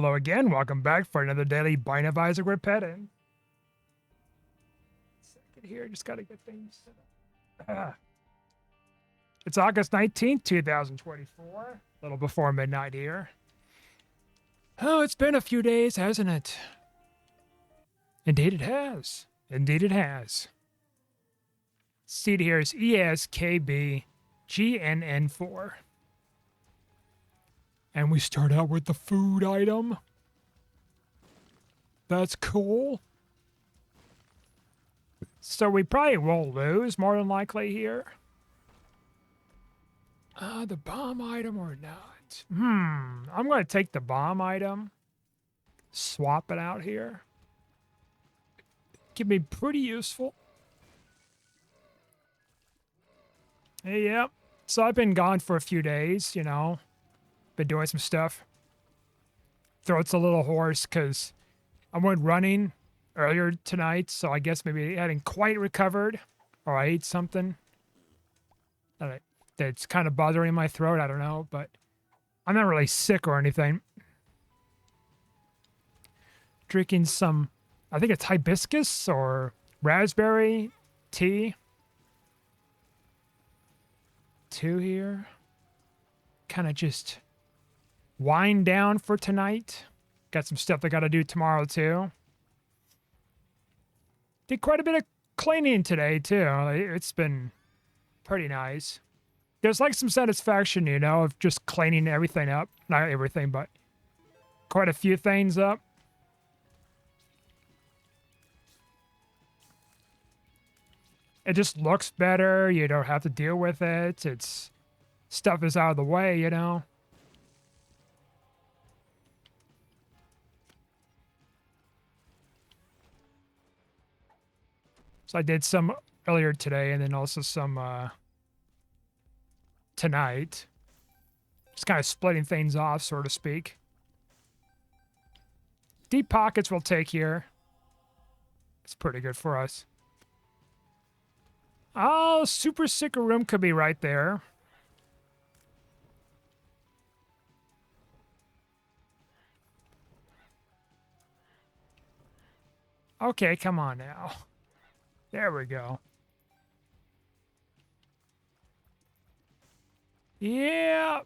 Hello again, welcome back for another daily Bite of Isaac Repeating. Second here, just gotta get things set up. It's August 19th, 2024, a little before midnight here. Oh, it's been a few days, hasn't it? Indeed it has. Indeed it has. Seed here is ESKBGNN4. And we start out with the food item. That's cool. So we probably won't lose, more than likely, here. The bomb item or not? I'm going to take the bomb item. Swap it out here. Can be pretty useful. Yep. So I've been gone for a few days, you know. Been doing some stuff. Throat's a little hoarse because I went running earlier tonight, so I guess maybe I hadn't quite recovered, or I ate something that's kind of bothering my throat. I don't know, but I'm not really sick or anything. Drinking some, I think it's hibiscus or raspberry tea. 2 here. Kind of just wind down for tonight. Got some stuff I got to do tomorrow too. Did quite a bit of cleaning today too. It's been pretty nice. There's like some satisfaction, you know, of just cleaning everything up. Not everything, but quite a few things up. It just looks better. You don't have to deal with it. It's stuff is out of the way, you know. So I did some earlier today and then also some tonight. Just kind of splitting things off, so to speak. Deep pockets we'll take here. It's pretty good for us. Oh, super sicker room could be right there. Okay, come on now. There we go. Yeah.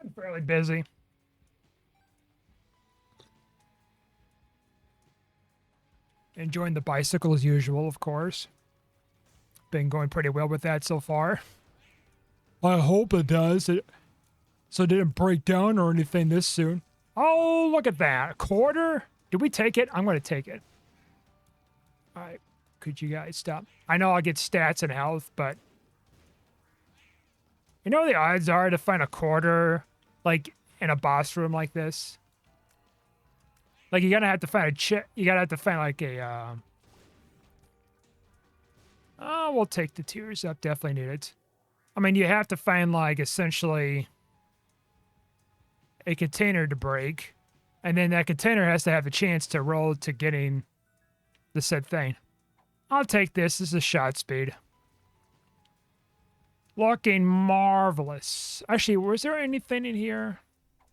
I'm fairly busy. Enjoying the bicycle as usual, of course. Been going pretty well with that so far. I hope it does. So it didn't break down or anything this soon. Oh, look at that. A quarter? Did we take it? I'm going to take it. All right. Could you guys stop? I know I'll get stats and health, but... You know what the odds are to find a quarter, like, in a boss room like this? Like, you're gonna have to find a chip. You gotta have to find, like, a, Oh, we'll take the tears up. Definitely need it. I mean, you have to find, like, essentially... a container to break, and then that container has to have a chance to roll to getting the said thing. I'll take this. This is shot speed. Looking marvelous. Actually, was there anything in here?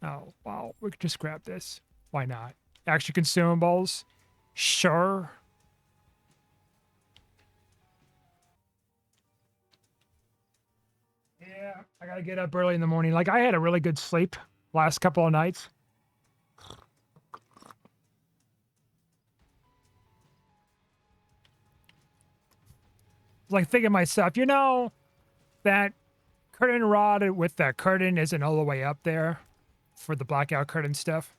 Oh, wow. We could just grab this. Why not? Extra consumables? Sure. Yeah, I gotta get up early in the morning. Like, I had a really good sleep last couple of nights. Like, thinking to myself, you know, that curtain rod with that curtain isn't all the way up there for the blackout curtain stuff.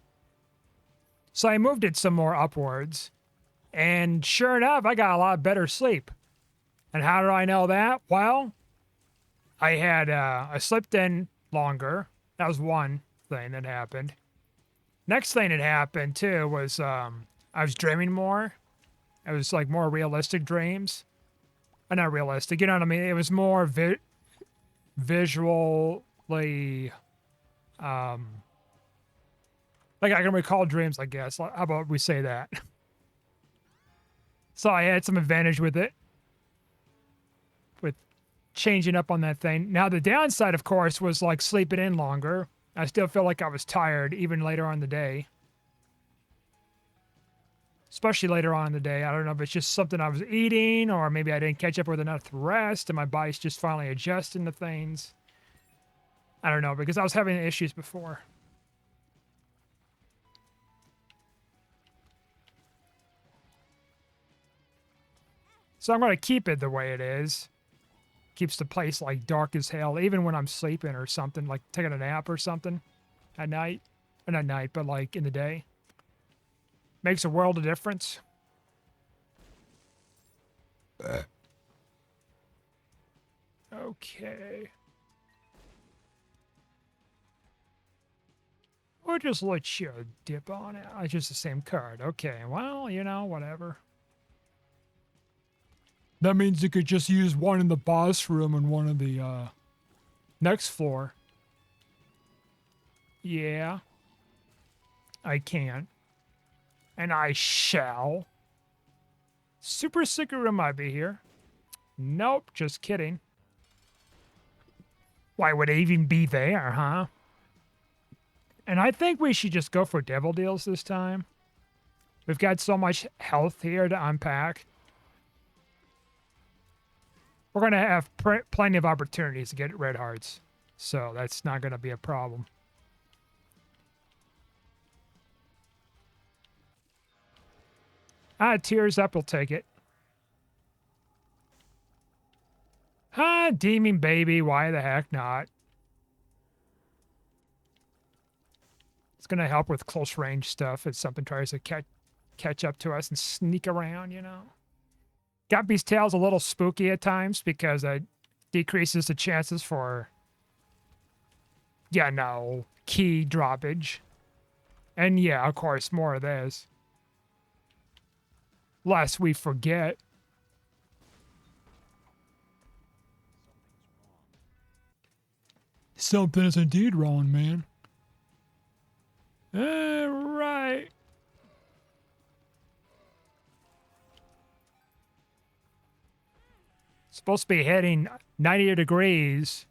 So I moved it some more upwards. And sure enough, I got a lot better sleep. And how do I know that? Well, I slept in longer. That was one thing that happened. Next thing that happened too was I was dreaming more. It was like more realistic dreams. Not realistic, you know what I mean? It was more visually like I can recall dreams, I guess. How about we say that? So I had some advantage with it. With changing up on that thing. Now the downside, of course, was like sleeping in longer. I still feel like I was tired even later on in the day. Especially later on in the day. I don't know if it's just something I was eating or maybe I didn't catch up with enough rest and my body's just finally adjusting to things. I don't know, because I was having issues before. So I'm going to keep it the way it is. Keeps the place like dark as hell, even when I'm sleeping or something, like taking a nap or something at night. Or not at night, but like in the day. Makes a world of difference. Okay. We'll just let you dip on it. It's just the same card. Okay, well, you know, whatever. That means you could just use one in the boss room and one in the next floor. Yeah. I can. And I shall. Super Secret Room might be here. Nope, just kidding. Why would it even be there, huh? And I think we should just go for devil deals this time. We've got so much health here to unpack. We're going to have plenty of opportunities to get red hearts. So that's not going to be a problem. Tears up, we'll take it. Demon baby, why the heck not? It's going to help with close range stuff if something tries to catch up to us and sneak around, you know. Guppy's tail's a little spooky at times because it decreases the chances for, yeah, no, key droppage. And yeah, of course, more of this. Lest we forget. Something is indeed wrong, man. Right. Supposed to be hitting 90 degrees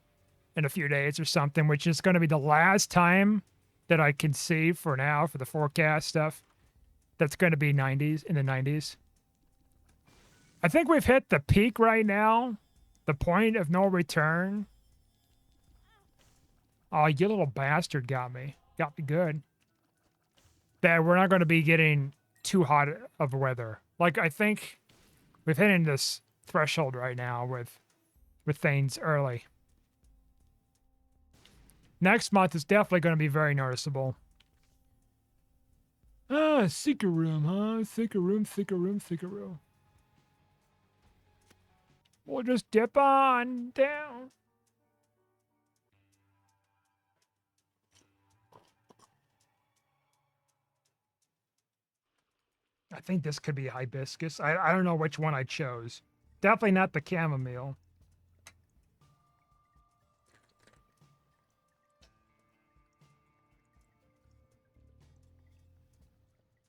in a few days or something, which is going to be the last time that I can see for now for the forecast stuff. That's going to be 90s in the 90s. I think we've hit the peak right now. The point of no return. Oh, you little bastard got me. Got me good. That we're not going to be getting too hot of weather. Like, I think we've hit in this threshold right now with things early. Next month is definitely going to be very noticeable. Secret room, huh? Secret room, secret room, secret room. We'll just dip on down. I think this could be hibiscus. I don't know which one I chose. Definitely not the chamomile.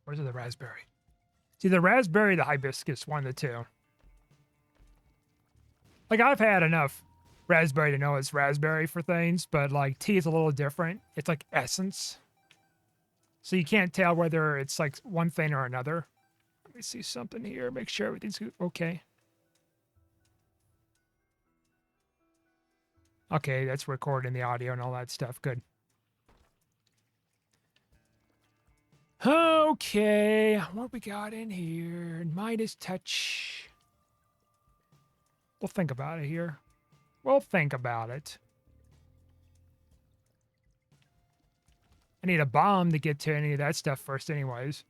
Where's the raspberry? See, the raspberry, the hibiscus, one of the two. Like, I've had enough raspberry to know it's raspberry for things, but, like, tea is a little different. It's like essence. So you can't tell whether it's, like, one thing or another. Let me see something here. Make sure everything's okay. Okay, that's recording the audio and all that stuff. Good. Okay, what we got in here? Midas touch. We'll think about it here. We'll think about it. I need a bomb to get to any of that stuff first anyways.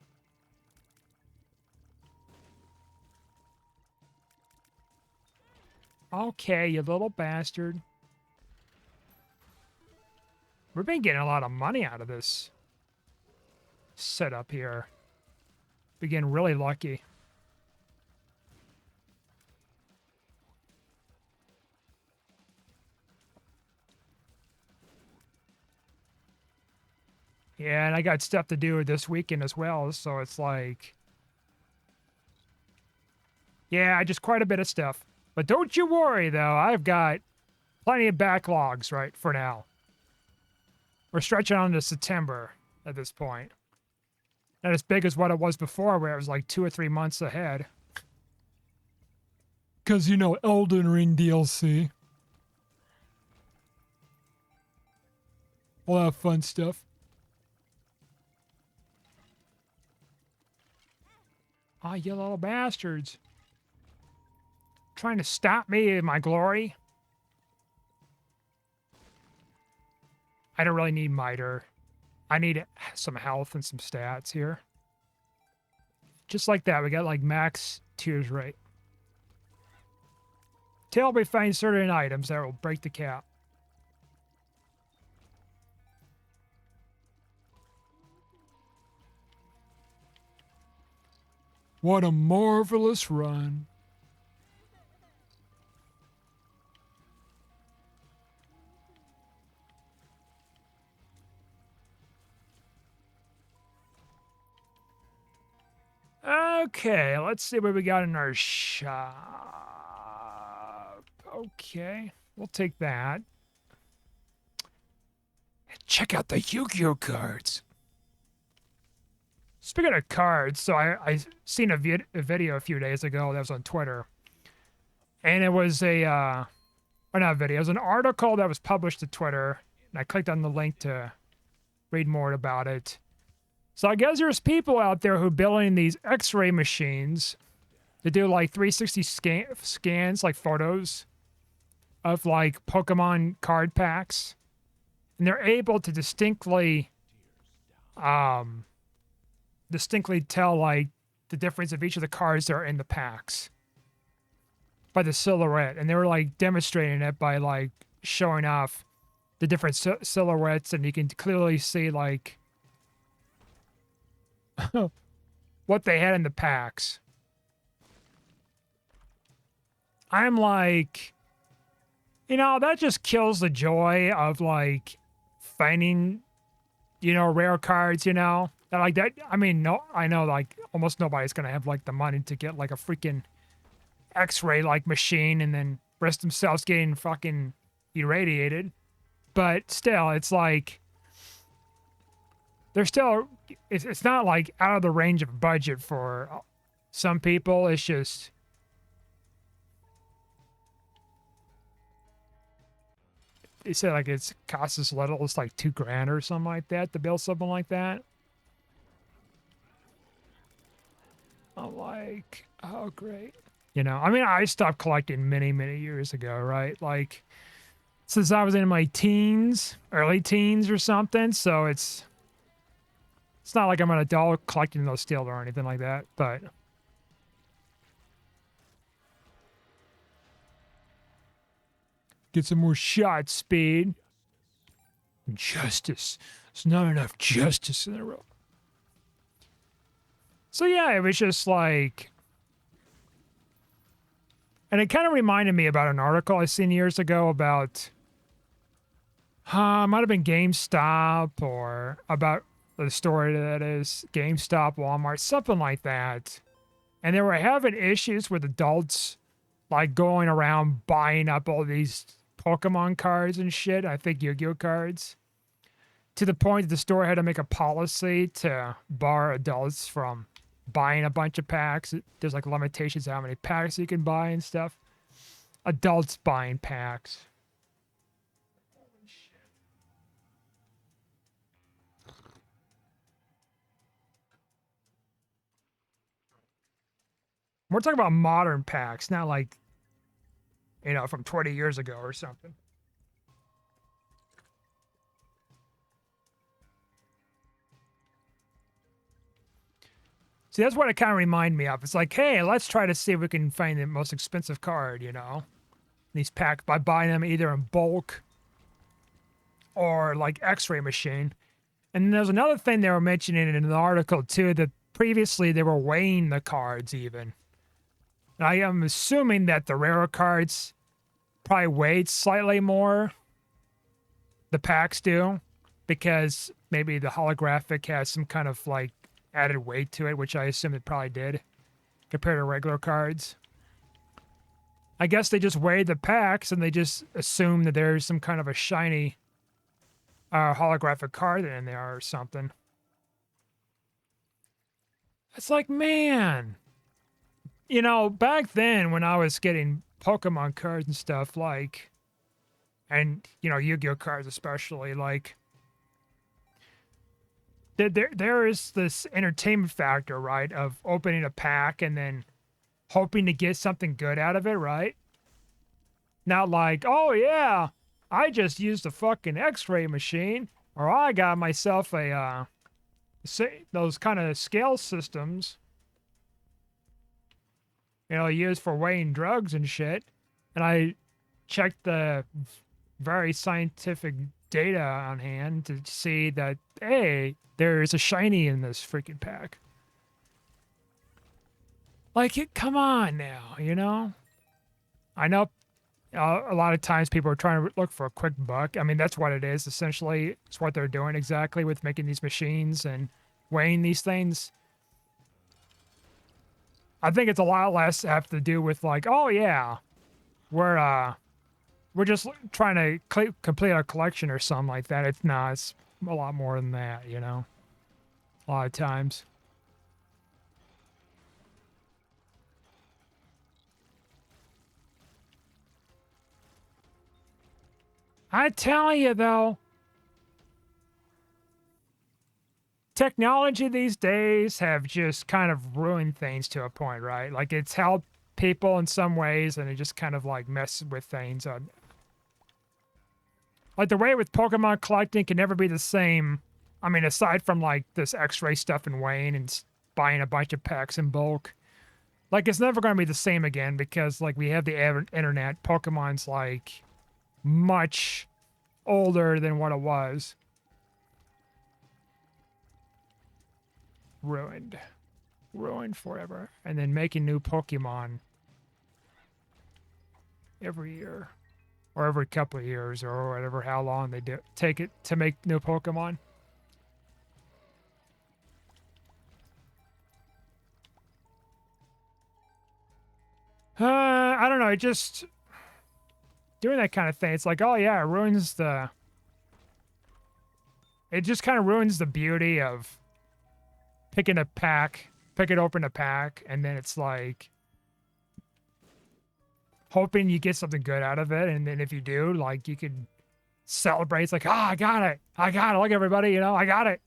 Okay, you little bastard. We've been getting a lot of money out of this setup here. We're getting really lucky. Yeah, and I got stuff to do this weekend as well, so it's like... Yeah, just quite a bit of stuff. But don't you worry, though. I've got plenty of backlogs, right, for now. We're stretching on to September at this point. Not as big as what it was before, where it was like 2 or 3 months ahead. Because, you know, Elden Ring DLC. All that fun stuff. Ah, you little bastards. Trying to stop me in my glory. I don't really need miter. I need some health and some stats here. Just like that, we got like max tears rate. Till we find certain items that will break the cap. What a marvelous run. Okay, let's see what we got in our shop. Okay, we'll take that. Check out the Yu-Gi-Oh cards. Speaking of cards, so I seen a video a few days ago that was on Twitter. And it was or not a video, it was an article that was published to Twitter. And I clicked on the link to read more about it. So I guess there's people out there who are building these X-ray machines to do like 360 scans, like photos of like Pokemon card packs. And they're able to distinctly tell like the difference of each of the cards that are in the packs by the silhouette. And they were like demonstrating it by like showing off the different silhouettes, and you can clearly see like what they had in the packs. I'm like, you know, that just kills the joy of like finding, you know, rare cards, you know. And like that, I mean, no, I know like almost nobody's gonna have like the money to get like a freaking X-ray like machine and then risk themselves getting fucking irradiated. But still, it's like they're still, it's not like out of the range of budget for some people. It's just, they say like it's costs as little as like $2,000 or something like that to build something like that. I'm like, oh great. You know, I mean, I stopped collecting many, many years ago, right? Like since I was in my teens, early teens or something. So it's not like I'm an adult collecting those still or anything like that, but get some more shot speed. Justice. There's not enough justice in the world. So yeah, it was just like, and it kind of reminded me about an article I seen years ago about, might have been GameStop or about the story that is GameStop, Walmart, something like that. And they were having issues with adults like going around buying up all these Pokemon cards and shit. I think Yu-Gi-Oh cards. To the point that the store had to make a policy to bar adults from buying a bunch of packs. There's like limitations on how many packs you can buy and stuff. Adults buying packs. We're talking about modern packs, not like, you know, from 20 years ago or something. See, that's what it kind of reminded me of. It's like, hey, let's try to see if we can find the most expensive card, you know? These packs by buying them either in bulk or like X-ray machine. And there's another thing they were mentioning in the article too, that previously they were weighing the cards even. And I am assuming that the rarer cards probably weighed slightly more. The packs do, because maybe the holographic has some kind of like added weight to it, which I assume it probably did compared to regular cards. I guess they just weighed the packs and they just assume that there's some kind of a shiny a holographic card in there or something. It's like, man, you know, back then when I was getting Pokemon cards and stuff, like, and you know, Yu-Gi-Oh cards especially, like, there is this entertainment factor, right, of opening a pack and then hoping to get something good out of it, right? Not like, oh yeah, I just used a fucking X-ray machine, or I got myself a say those kind of scale systems, you know, used for weighing drugs and shit, and I checked the very scientific data on hand to see that hey, there's a shiny in this freaking pack. Like, come on now, you know. I know a lot of times people are trying to look for a quick buck. I mean, that's what it is. Essentially, it's what they're doing exactly with making these machines and weighing these things. I think it's a lot less have to do with like, oh yeah, we're just trying to complete a collection or something like that. It's not. It's a lot more than that, you know. A lot of times. I tell you though, technology these days have just kind of ruined things to a point, right? Like it's helped people in some ways, and it just kind of like messes with things. Like the way with Pokemon collecting can never be the same. I mean, aside from like this X-ray stuff and weighing and buying a bunch of packs in bulk, like it's never going to be the same again because like we have the internet. Pokemon's like much older than what it was. Ruined. Ruined forever. And then making new Pokemon every year. Or every couple of years or whatever, how long they do take it to make new Pokemon. I don't know. It just doing that kind of thing. It's like, oh yeah, it ruins the. It just kind of ruins the beauty of picking a pack, picking open a pack, and then it's like hoping you get something good out of it, and then if you do, like you could celebrate. It's like, oh, I got it, I got it. Look, everybody, you know, I got it.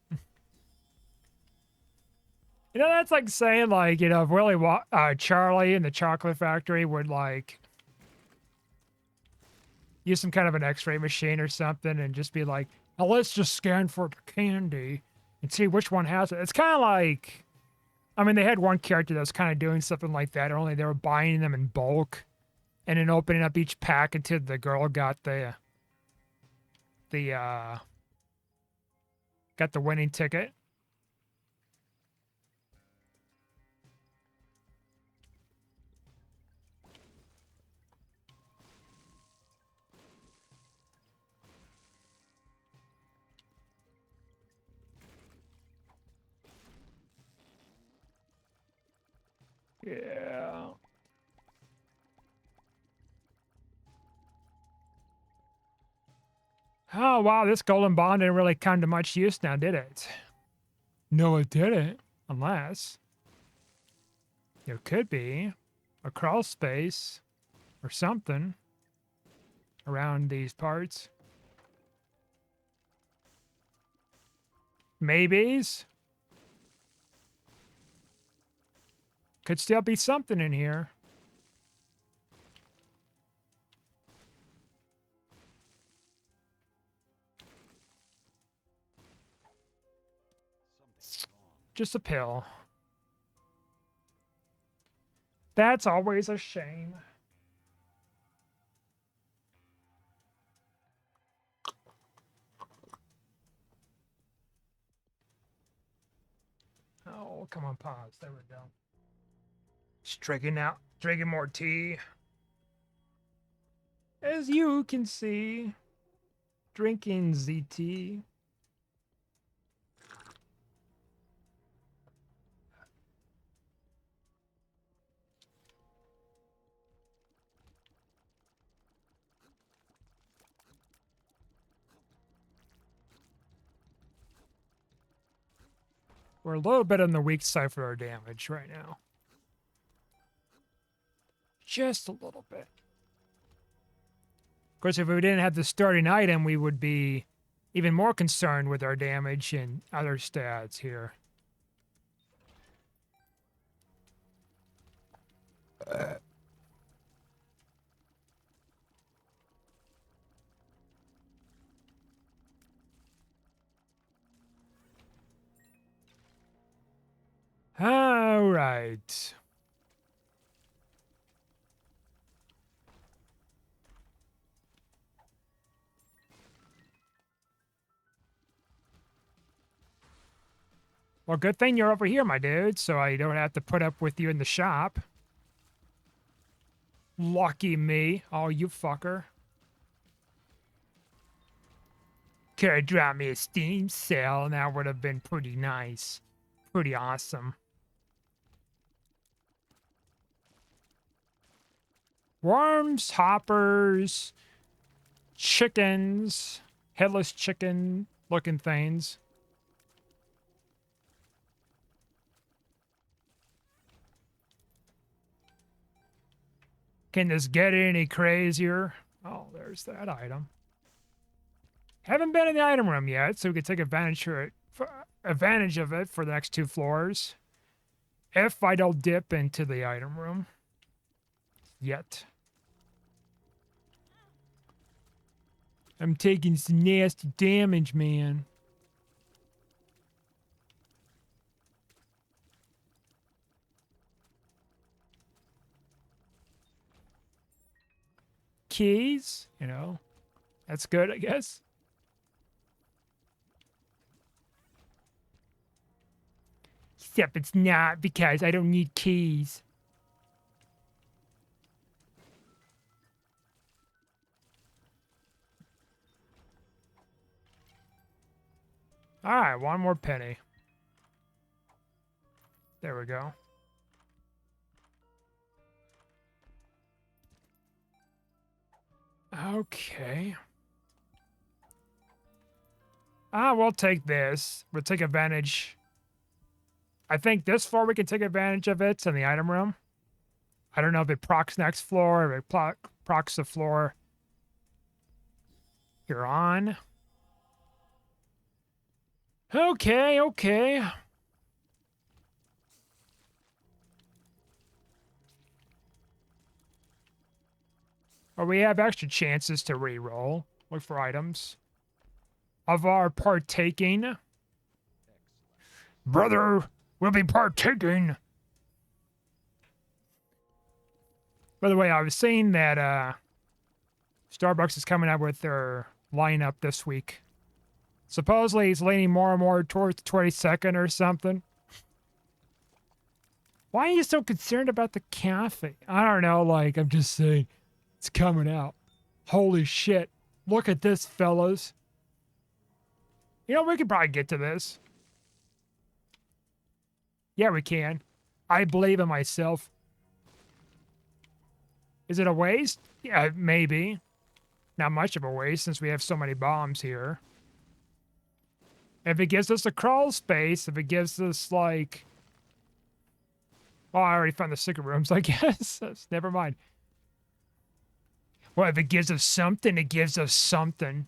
You know, that's like saying, like, you know, if Charlie in the Chocolate Factory would like use some kind of an X-ray machine or something, and just be like, oh, let's just scan for the candy and see which one has it. It's kind of like, I mean, they had one character that was kind of doing something like that. Only they were buying them in bulk and then opening up each pack until the girl got the got the winning ticket. Yeah. Oh wow, this golden bond didn't really come to much use now, did it? No, it didn't. Unless there could be a crawl space or something around these parts. Maybes. Could still be something in here. Just a pill. That's always a shame. Oh, come on, pause. There we go. Just drinking more tea. As you can see, drinking ZT. We're a little bit on the weak side for our damage right now. Just a little bit. Of course, if we didn't have the starting item, we would be even more concerned with our damage and other stats here. All right. Well, good thing you're over here, my dude, so I don't have to put up with you in the shop. Lucky me. Oh, you fucker. Could've dropped me a Steam sale, and that would have been pretty nice. Pretty awesome. Worms, hoppers, chickens, headless chicken looking things. Can this get any crazier? Oh, there's that item. Haven't been in the item room yet, so we can take advantage of it for the next 2 floors. If I don't dip into the item room. Yet. I'm taking some nasty damage, man. Keys, you know, that's good, I guess. Except it's not, because I don't need keys. All right, 1 more penny. There we go. Okay. We'll take this. We'll take advantage. I think this floor we can take advantage of it in the item room. I don't know if it procs next floor, or if it procs the floor you're on. Okay, okay. Or we have extra chances to re-roll. Look for items of our partaking. Brother, we'll be partaking. By the way, I was saying that Starbucks is coming out with their lineup this week. Supposedly it's leaning more and more towards the 22nd or something. Why are you so concerned about the cafe? I don't know, like, I'm just saying, it's coming out. Holy shit. Look at this, fellas. You know, we could probably get to this. Yeah, we can. I believe in myself. Is it a waste? Yeah, maybe. Not much of a waste since we have so many bombs here. If it gives us a crawl space, if it gives us, like... Oh, I already found the secret rooms, I guess. Never mind. Well, if it gives us something, it gives us something.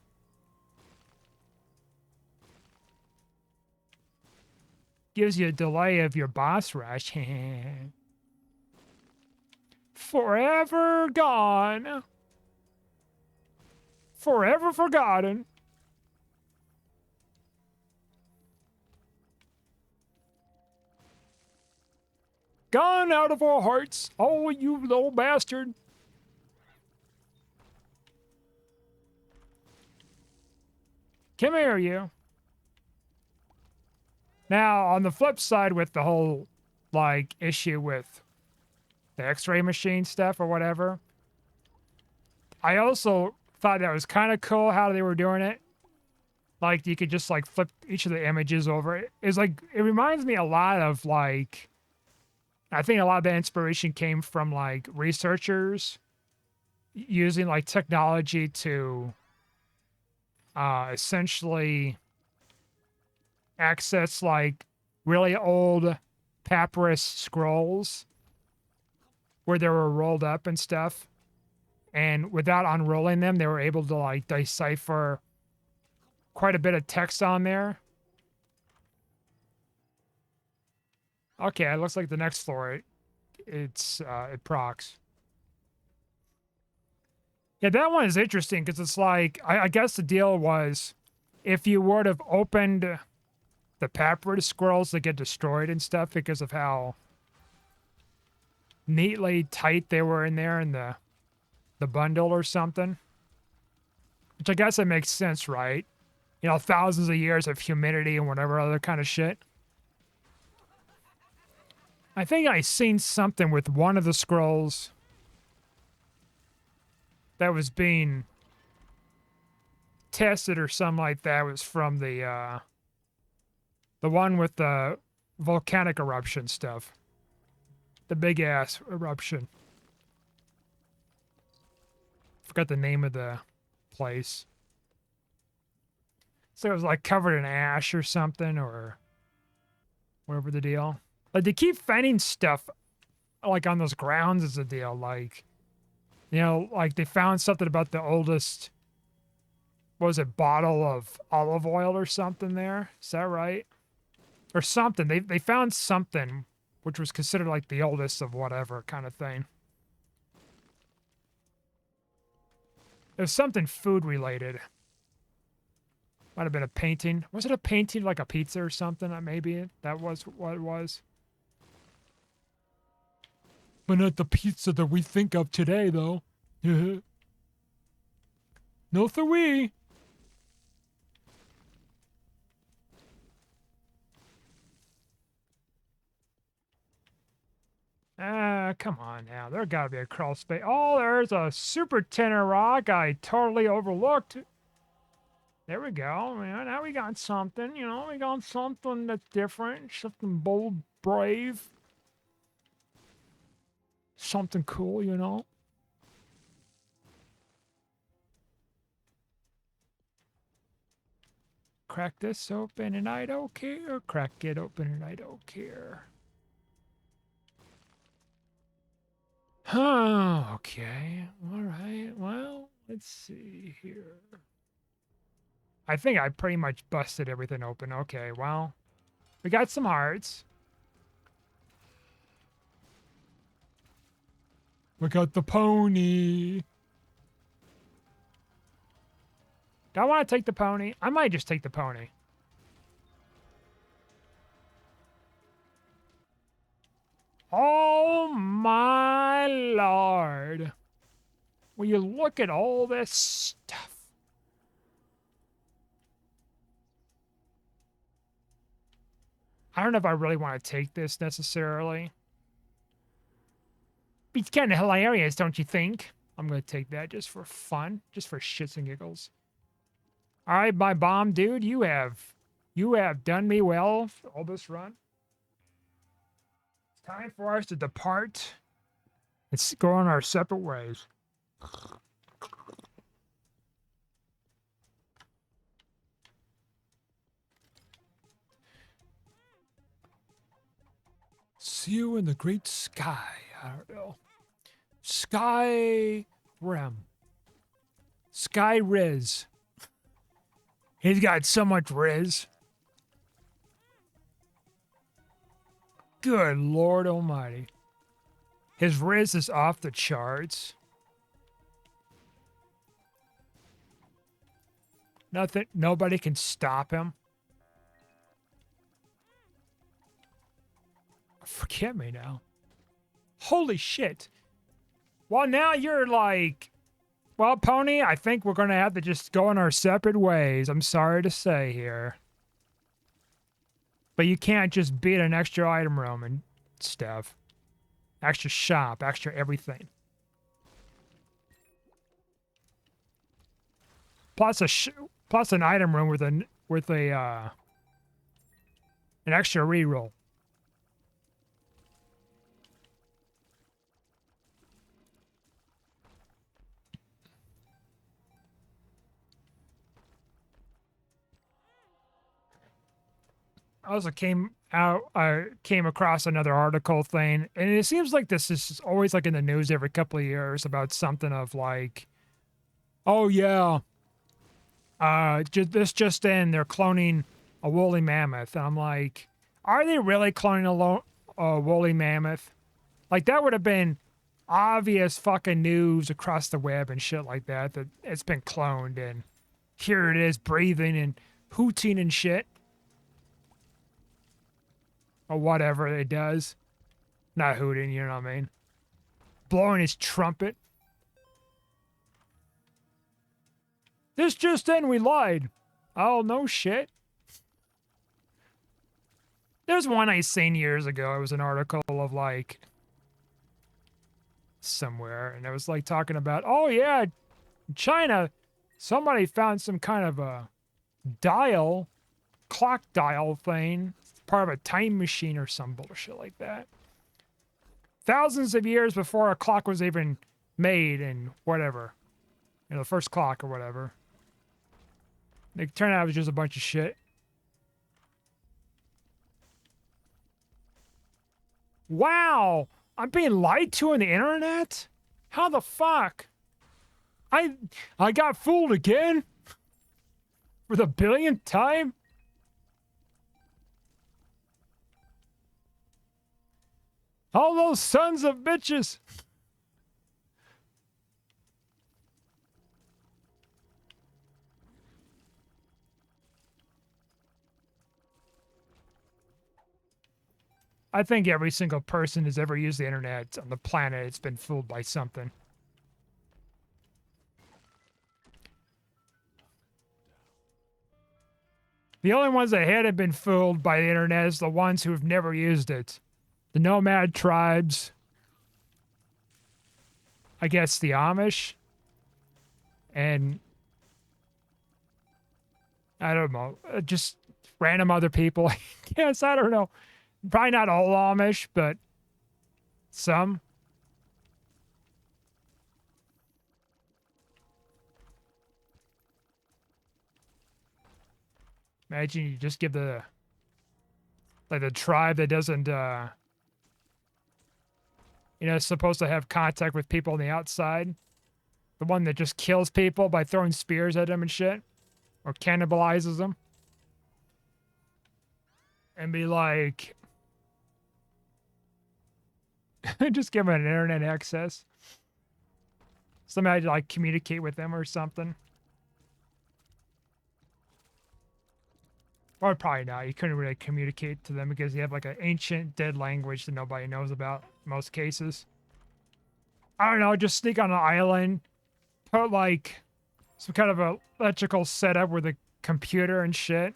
Gives you a delay of your boss rush. Forever gone. Forever forgotten. Gone out of our hearts. Oh, you little bastard. Come here, you. Now, on the flip side with the whole, like, issue with the x-ray machine stuff or whatever, I also thought that was kind of cool how they were doing it. Like, you could just, like, flip each of the images over. It's like, it reminds me a lot of, like, I think a lot of the inspiration came from, like, researchers using, like, technology to essentially access, like, really old papyrus scrolls where they were rolled up and stuff. And without unrolling them, they were able to like decipher quite a bit of text on there. Okay, it looks like the next floor, it procs. Yeah, that one is interesting because it's like, I guess the deal was if you would have opened the papyrus scrolls, they get destroyed and stuff because of how neatly tight they were in there in the bundle or something. Which I guess it makes sense, right? You know, thousands of years of humidity and whatever other kind of shit. I think I seen something with one of the scrolls that was being tested or something like that. It was from the one with the volcanic eruption stuff. The big ass eruption. Forgot the name of the place. So it was like covered in ash or something or whatever the deal. Like they keep finding stuff like on those grounds is the deal. Like, you know, like they found something about the oldest, what was it, bottle of olive oil or something there. Is that right? Or something. They found something which was considered like the oldest of whatever kind of thing. It was something food related. Might have been a painting. Was it a painting like a pizza or something? Maybe that was what it was. But not the pizza that we think of today, though. No siree. Come on now. There gotta be a crawl space. Oh, there's a super tenor rock I totally overlooked. There we go. Man, now we got something, you know, we got something that's different, something bold, brave. Something cool, you know. Crack this open and I don't care. Crack it open and I don't care. Huh, okay. All right. Well, let's see here. I think I pretty much busted everything open. Okay, well, we got some hearts. We got the pony. Do I want to take the pony? I might just take the pony. Oh my lord. Will you look at all this stuff? I don't know if I really want to take this necessarily. It's kind of hilarious, don't you think? I'm going to take that just for fun, just for shits and giggles. All right, my bomb dude, you have done me well all this run. It's time for us to depart and go on our separate ways. See you in the great sky. I don't know. Sky Rem. Sky Riz. He's got so much Riz. Good Lord Almighty. His Riz is off the charts. Nobody can stop him. Forget me now. Holy shit. Well, now you're like, well, Pony, I think we're going to have to just go in our separate ways. I'm sorry to say here. But you can't just beat an extra item room and stuff. Extra shop, extra everything. Plus an item room with an extra reroll. I also came across another article thing, and it seems like this is always like in the news every couple of years about something of like, oh yeah, this just in, they're cloning a woolly mammoth, and I'm like, are they really cloning a woolly mammoth? Like that would have been obvious fucking news across the web and shit like that that it's been cloned, and here it is breathing and hooting and shit or whatever it does. Not hooting, you know what I mean? Blowing his trumpet. This just in, we lied. Oh, no shit. There's one I seen years ago. It was an article of like somewhere, and it was like talking about, oh yeah, China, somebody found some kind of a dial, clock dial thing, part of a time machine or some bullshit like that. Thousands of years before a clock was even made and whatever. You know, the first clock or whatever. It turned out it was just a bunch of shit. Wow! I'm being lied to on the internet? How the fuck? I I got fooled again? For the billionth time? All those sons of bitches! I think every single person who's ever used the internet on the planet has been fooled by something. The only ones that hadn't been fooled by the internet is the ones who have never used it. The nomad tribes. I guess the Amish. And I don't know, just random other people. Yes, I don't know. Probably not all Amish, but some. Imagine you just give the like the tribe that doesn't supposed to have contact with people on the outside. The one that just kills people by throwing spears at them and shit. Or cannibalizes them. And be like just give them an internet access. Somebody to like communicate with them or something. Or probably not. You couldn't really communicate to them because you have like an ancient dead language that nobody knows about in most cases. I don't know, just sneak on an island, put like some kind of a electrical setup with a computer and shit.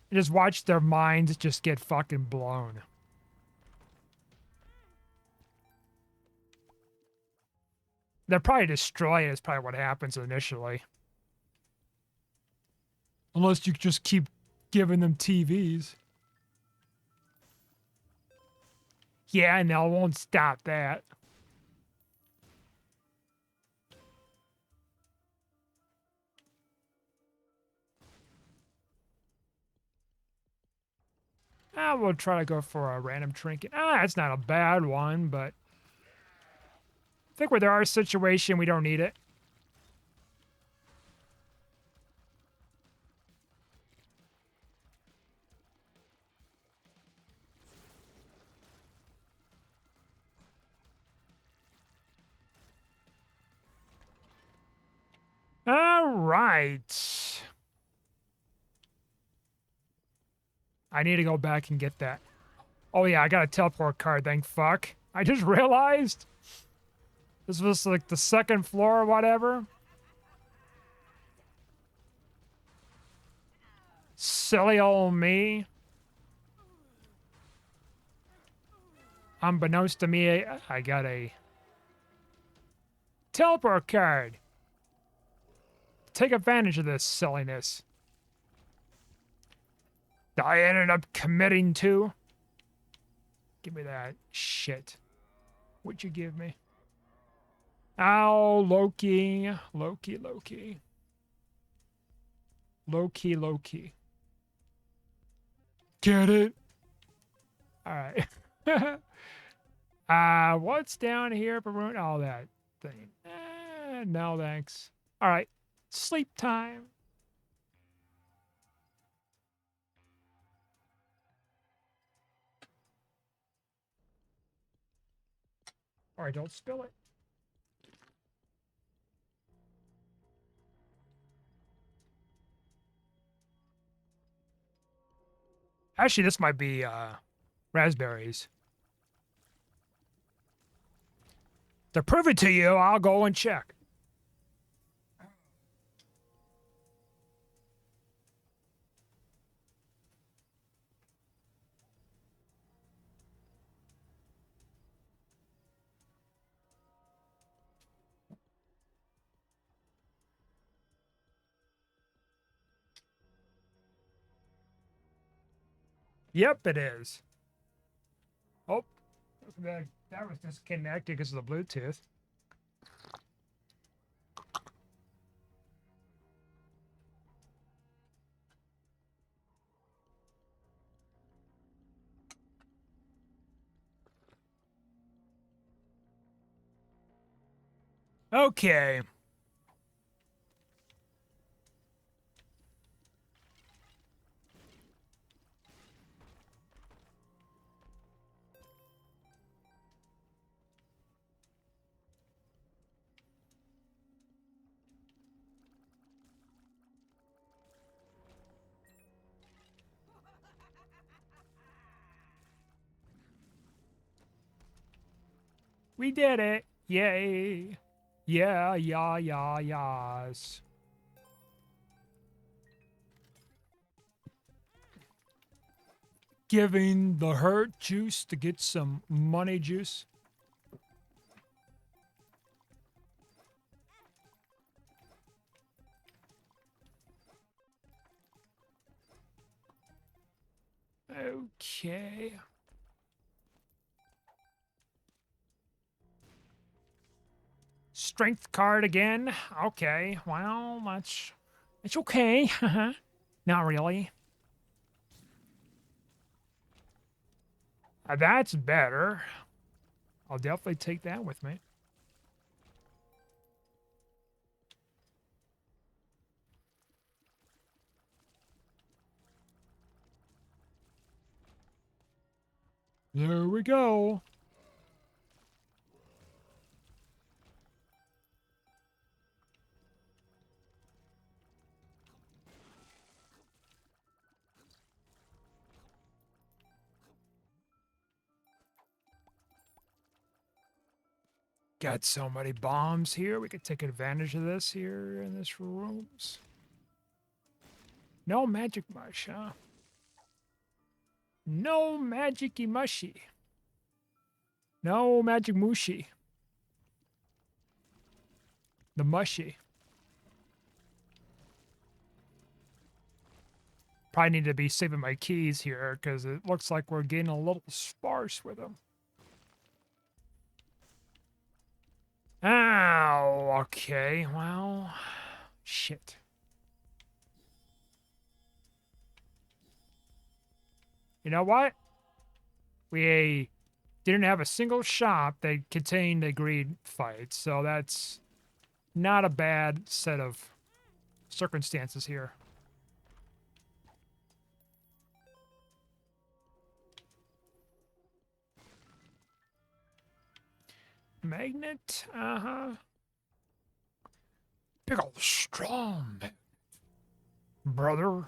And just watch their minds just get fucking blown. They're probably destroyed is probably what happens initially. Unless you just keep giving them TVs. Yeah, no, I won't stop that. We'll try to go for a random trinket. That's not a bad one, but I think with our situation, we don't need it. All right. I need to go back and get that. Oh yeah, I got a teleport card, thank fuck. I just realized this was like the second floor or whatever. Silly old me. Unbeknownst to me, I got a teleport card. Take advantage of this silliness that I ended up committing to. Give me that shit. What'd you give me? Ow, Loki. Loki. Low key, low key. Get it? All right. What's down here? All that thing. No, thanks. All right. Sleep time. All right, don't spill it. Actually, this might be raspberries. To prove it to you, I'll go and check. Yep, it is. Oh, that was disconnected because of the Bluetooth. Okay. We did it. Yay. Yeah, yes. Giving the hurt juice to get some money juice. Okay. Strength card again. Okay. Well, that's it's okay. Not really. That's better. I'll definitely take that with me. There we go. Got so many bombs here. We could take advantage of this here in this rooms. No magic mush, huh? No magicy mushy. No magic mushy. The mushy. Probably need to be saving my keys here because it looks like we're getting a little sparse with them. Ow, okay, well, shit. You know what? We didn't have a single shop that contained a greed fight, so that's not a bad set of circumstances here. Magnet, big old strong magnet, brother.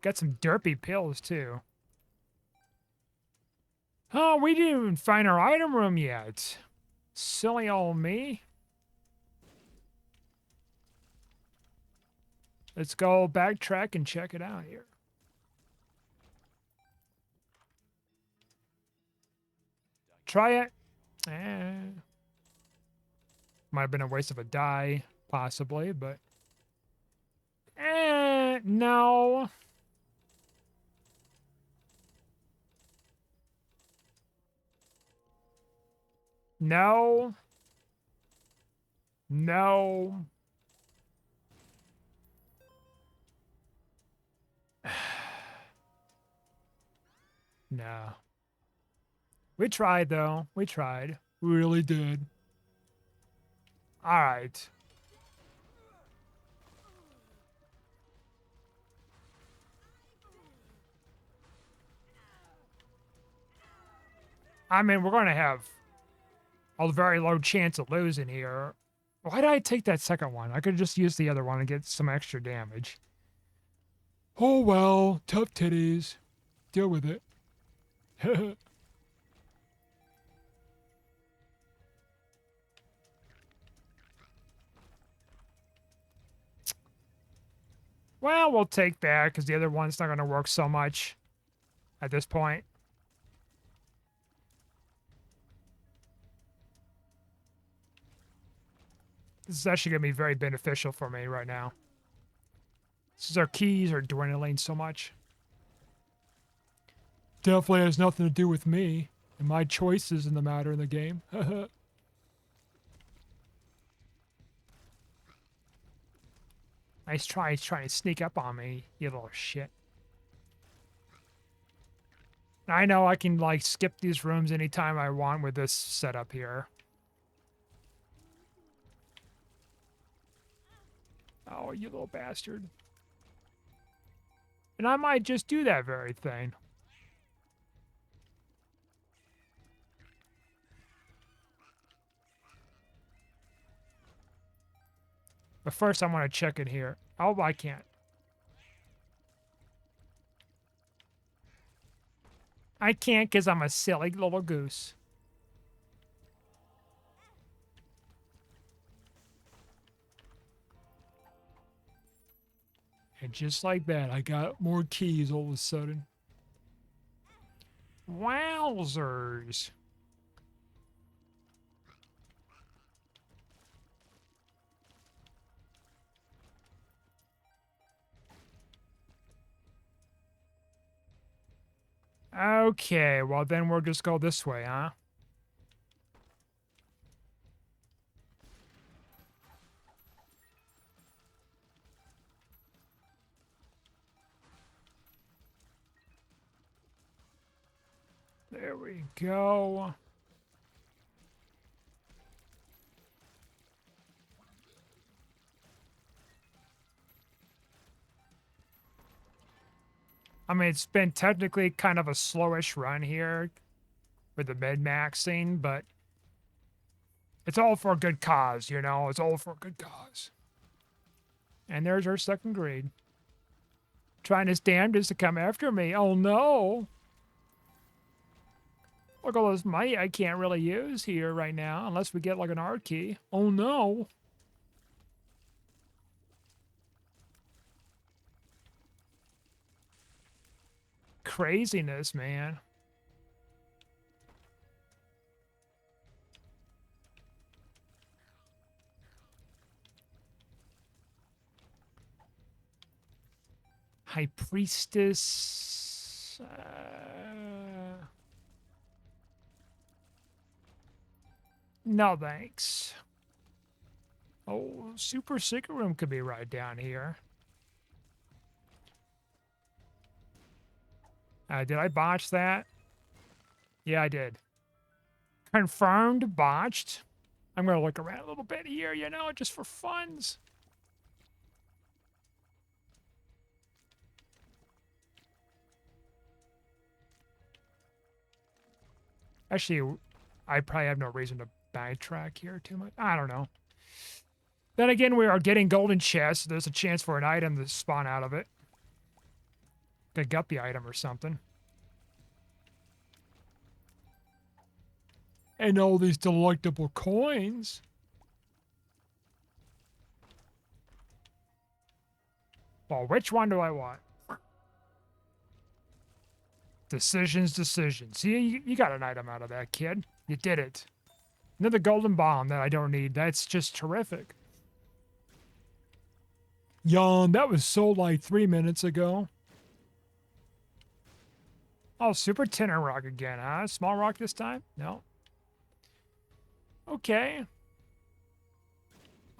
Got some derpy pills too. Oh, we didn't even find our item room yet. Silly old me. Let's go backtrack and check it out here. Try it. Might have been a waste of a die, possibly, but... no. No. No. No. We tried, though. We tried. We really did. All right. I mean, we're going to have a very low chance of losing here. Why did I take that second one? I could just use the other one and get some extra damage. Oh, well. Tough titties. Deal with it. Well, we'll take that because the other one's not going to work so much at this point. This is actually going to be very beneficial for me right now. Since our keys are dwindling so much. Definitely has nothing to do with me and my choices in the matter in the game. Nice try. He's trying to sneak up on me, you little shit. I know I can, like, skip these rooms anytime I want with this setup here. Oh, you little bastard. And I might just do that very thing. But first I want to check in here. Oh, I can't. I can't because I'm a silly little goose. And just like that, I got more keys all of a sudden. Wowzers. Okay, well then we'll just go this way, huh? There we go. I mean, it's been technically kind of a slowish run here with the mid-maxing, but it's all for a good cause, you know? It's all for a good cause. And there's our second grade. Trying his damnedest to come after me. Oh, no. Look at all this money I can't really use here right now unless we get, like, an art key. Oh, no. Craziness, man. High Priestess. No, thanks. Oh, Super Secret Room could be right down here. Did I botch that? Yeah, I did. Confirmed botched. I'm going to look around a little bit here, you know, just for funs. Actually, I probably have no reason to backtrack here too much. I don't know. Then again, we are getting golden chests. There's a chance for an item to spawn out of it. A guppy item or something. And all these delectable coins. Well, which one do I want? Decisions. See, you got an item out of that, kid. You did it. Another golden bomb that I don't need. That's just terrific. Yawn, that was sold like 3 minutes ago. Oh, super tenor rock again, huh? Small rock this time? No. Okay.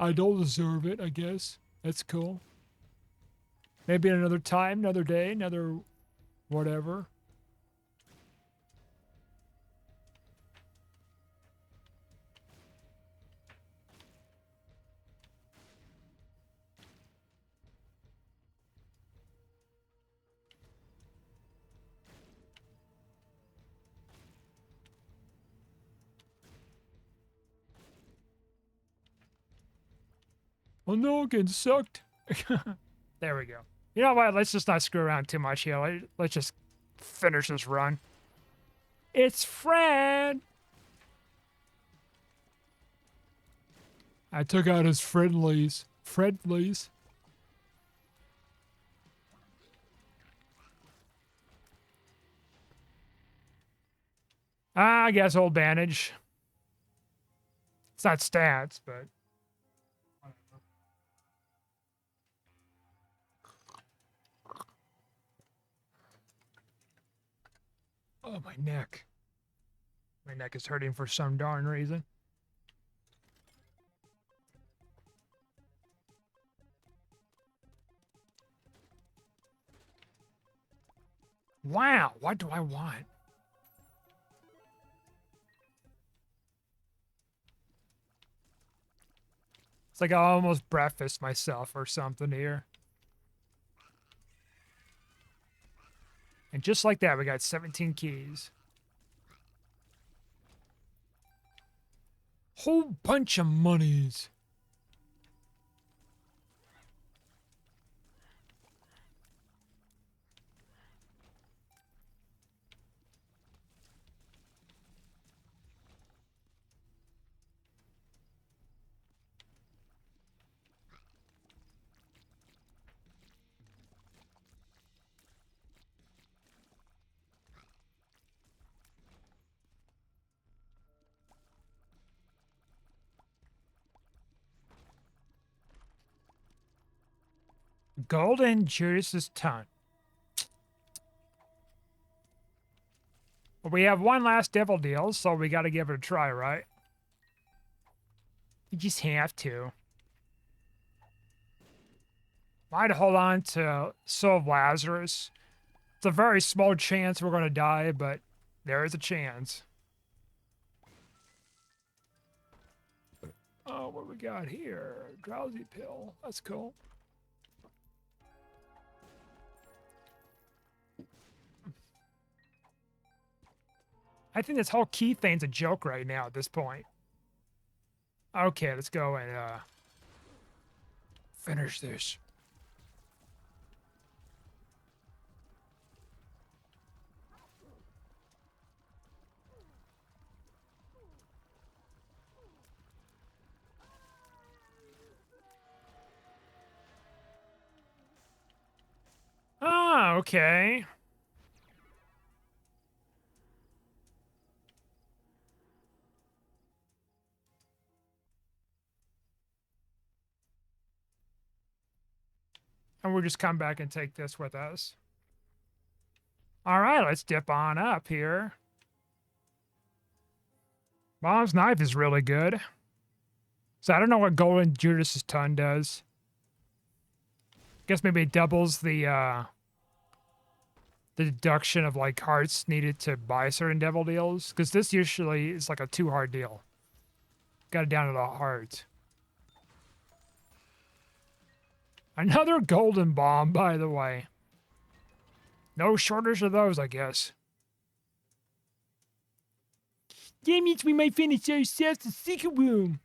I don't deserve it, I guess. That's cool. Maybe another time, another day, another whatever. Oh no, I'm getting sucked. There we go. You know what? Let's just not screw around too much here. Let's just finish this run. It's Fred! I took out his friendlies. Friendlies. I guess old bandage. It's not stats, but... Oh, my neck. My neck is hurting for some darn reason. Wow, what do I want? It's like I almost breakfast myself or something here. And just like that, we got 17 keys. Whole bunch of monies. Golden Judas's tongue. Well, we have one last devil deal, so we gotta give it a try, right? You just have to. Might hold on to Soul of Lazarus. It's a very small chance we're gonna die, but there is a chance. Oh, what we got here? Drowsy pill. That's cool. I think this whole key thing's a joke right now at this point. Okay, let's go and finish this. Ah, okay. And we'll just come back and take this with us. All right, let's dip on up here. Mom's knife is really good. So I don't know what Golden Judas's tongue does. Guess maybe it doubles the deduction of like hearts needed to buy certain devil deals. Because this usually is like a 2 heart deal. Got it down to the heart. Another golden bomb, by the way. No shortage of those, I guess. That means we might finish ourselves the secret room.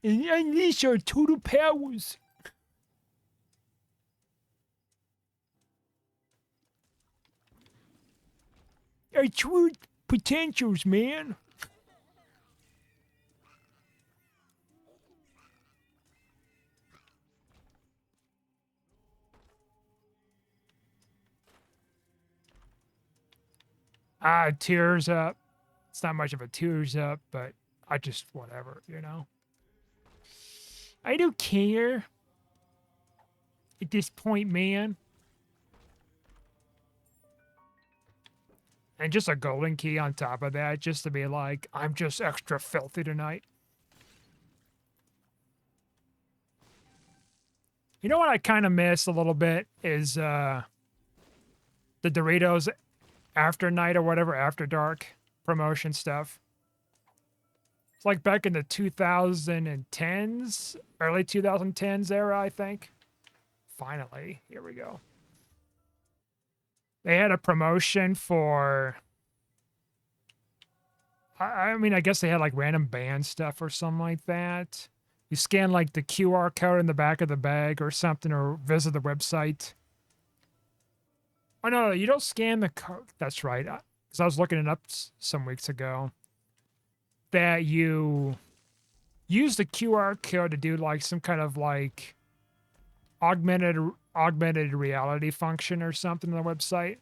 And unleash our total powers. Our true potentials, man. Ah, tears up. It's not much of a tears up, but I just, whatever, you know? I don't care. At this point, man. And just a golden key on top of that, just to be like, I'm just extra filthy tonight. You know what I kind of miss a little bit is the Doritos after night or whatever, after dark promotion stuff. It's like back in the 2010s, early 2010s era, I think. Finally, here we go. They had a promotion for, I mean, I guess they had like random band stuff or something like that. You scan like the QR code in the back of the bag or something, or visit the website. Oh, no, you don't scan the code. That's right. Because I was looking it up some weeks ago. That you use the QR code to do like some kind of like augmented reality function or something on the website.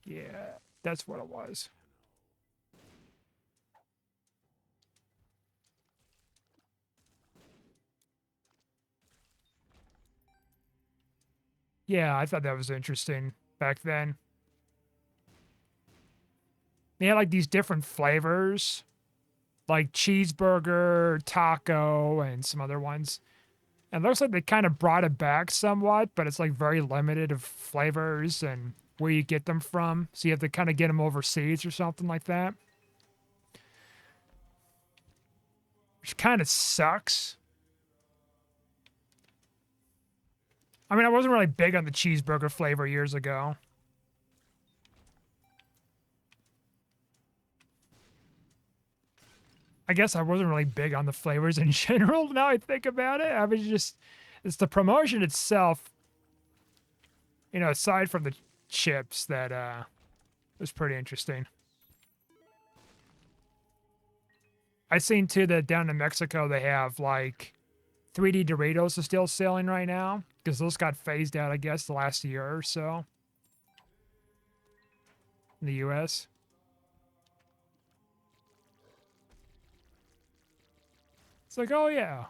Yeah, that's what it was. Yeah, I thought that was interesting back then. They had like these different flavors, like cheeseburger, taco, and some other ones. And it looks like they kind of brought it back somewhat, but it's like very limited of flavors and where you get them from. So you have to kind of get them overseas or something like that. Which kind of sucks. I mean, I wasn't really big on the cheeseburger flavor years ago. I guess I wasn't really big on the flavors in general. Now I think about it, I was just, it's the promotion itself, you know, aside from the chips, that was pretty interesting. I seen too that down in Mexico they have like 3D Doritos are still selling right now because those got phased out, I guess, the last year or so in the US. It's like, oh yeah.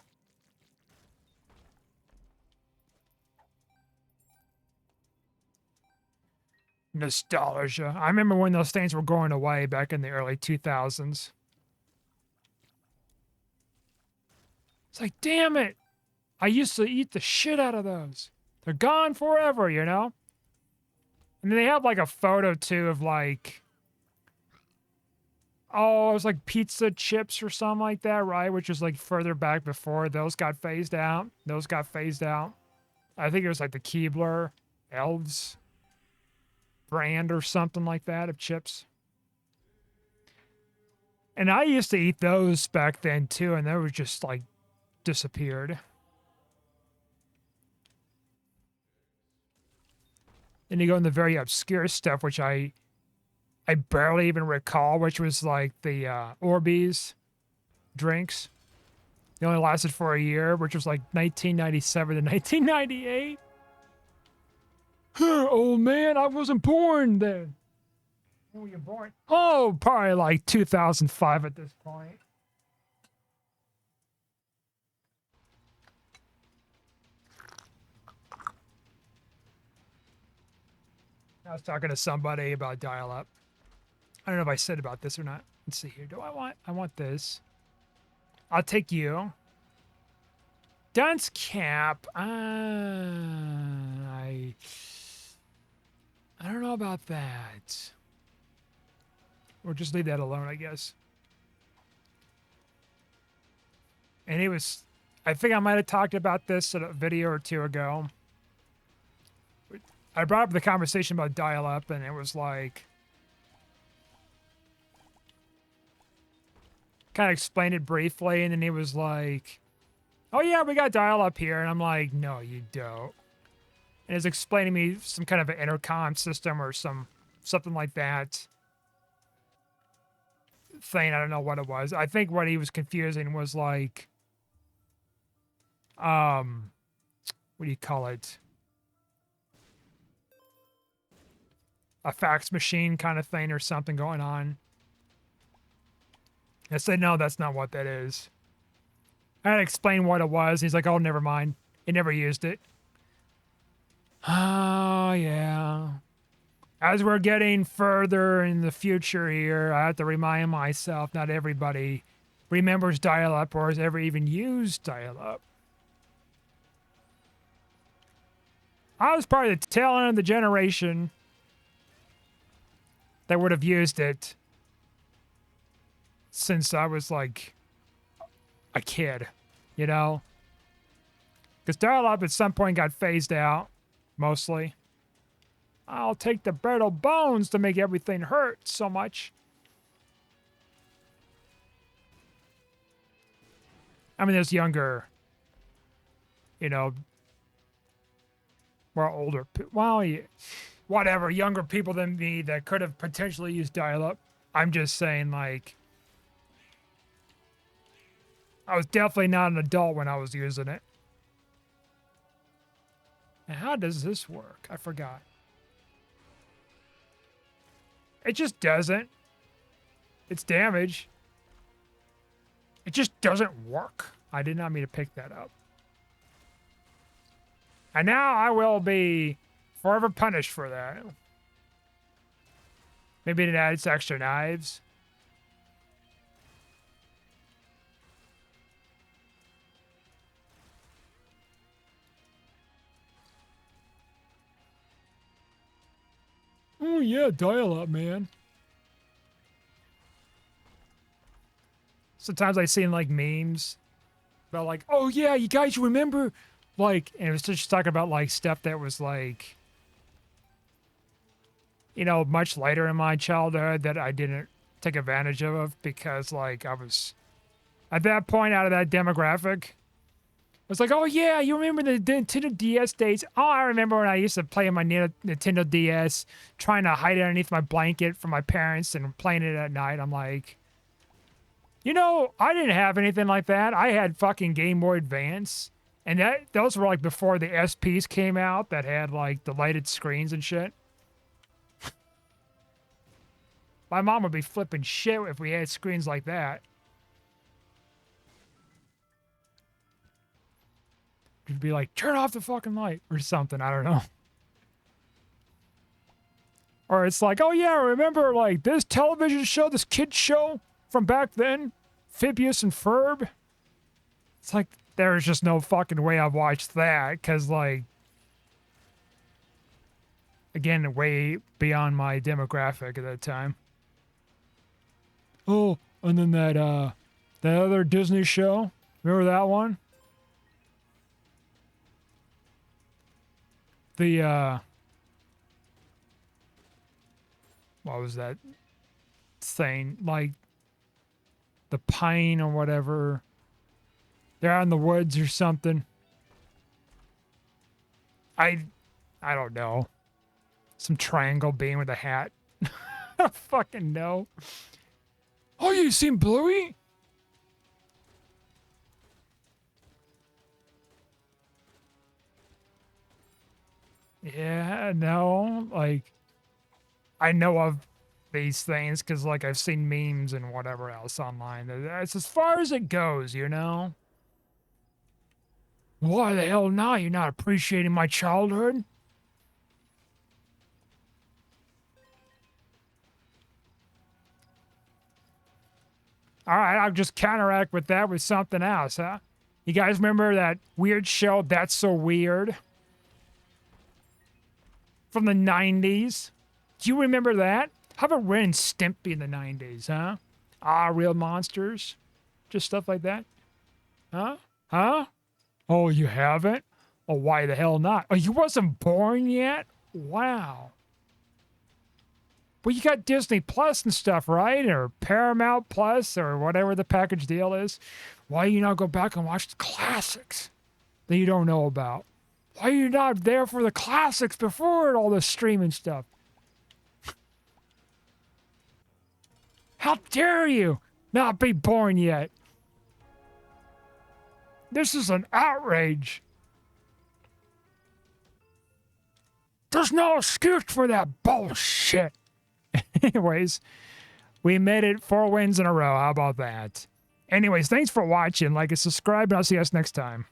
Nostalgia. I remember when those things were going away back in the early 2000s. It's like, damn it. I used to eat the shit out of those. They're gone forever, you know? And then they have like a photo too of like, oh, it was like pizza chips or something like that, right? Which is like further back before those got phased out. Those got phased out. I think it was like the Keebler Elves brand or something like that of chips. And I used to eat those back then too, and they were just like disappeared. Then you go in the very obscure stuff, which I barely even recall, which was like the Orbeez drinks. They only lasted for a year, which was like 1997 to 1998. Old man, I wasn't born then. When were you born? Oh, probably like 2005 at this point. I was talking to somebody about dial-up. I don't know if I said about this or not. Let's see here. I want this. I'll take you. Dunce cap. I don't know about that. Or just leave that alone, I guess. And it was, I think I might have talked about this in a video or two ago. I brought up the conversation about dial-up, and it was like, kind of explained it briefly, and then he was like, oh yeah, we got dial-up here. And I'm like, no, you don't. And he's explaining me some kind of an intercom system or something like that thing. I don't know what it was. I think what he was confusing was like, what do you call it? A fax machine kind of thing or something going on. I said, no, that's not what that is. I had to explain what it was. He's like, oh, never mind. He never used it. Oh, yeah. As we're getting further in the future here, I have to remind myself not everybody remembers dial-up or has ever even used dial-up. I was probably the tail end of the generation that would have used it since I was like a kid, you know? Because dial-up at some point got phased out, mostly. I'll take the brittle bones to make everything hurt so much. I mean, there's younger, you know, more older, well, yeah, whatever, younger people than me that could have potentially used dial-up. I'm just saying, like, I was definitely not an adult when I was using it. And how does this work? I forgot. It just doesn't. It's damage. It just doesn't work. I did not mean to pick that up. And now I will be forever punished for that. Maybe it adds extra knives. Oh yeah, dial-up, man. Sometimes I see in like memes about like, oh yeah, you guys remember, like, and it was just talking about like stuff that was like, you know, much later in my childhood that I didn't take advantage of because like I was at that point out of that demographic. I was like, oh yeah, you remember the Nintendo DS days? Oh, I remember when I used to play on my Nintendo DS, trying to hide it underneath my blanket from my parents and playing it at night. I'm like, you know, I didn't have anything like that. I had fucking Game Boy Advance. And those were like before the SPs came out that had like the lighted screens and shit. My mom would be flipping shit if we had screens like that. She'd be like, turn off the fucking light or something. I don't know. Or it's like, oh yeah, remember like this television show, this kid show from back then? Phibius and Ferb? It's like, there's just no fucking way I've watched that because like, again, way beyond my demographic at that time. Oh, and then that other Disney show. Remember that one? The what was that thing? Like the pine or whatever. They're out in the woods or something. I don't know. Some triangle being with a hat. I don't fucking know. Oh, you seen Bluey? Yeah, no, like, I know of these things because, like, I've seen memes and whatever else online. That's as far as it goes, you know? Why the hell not? You're not appreciating my childhood? All right, I'll just counteract with that with something else, huh? You guys remember that weird show, That's So Weird? From the 90s? Do you remember that? How about Ren and Stimpy in the 90s, huh? Ah, Real Monsters? Just stuff like that? Huh? Huh? Oh, you haven't? Oh, why the hell not? Oh, you wasn't born yet? Wow. Well, you got Disney Plus and stuff, right? Or Paramount Plus or whatever the package deal is. Why you not go back and watch the classics that you don't know about? Why are you not there for the classics before all this streaming stuff? How dare you not be born yet? This is an outrage. There's no excuse for that bullshit. Anyways, we made it 4 wins in a row. How about that? Anyways, thanks for watching. Like and subscribe, and I'll see you guys next time.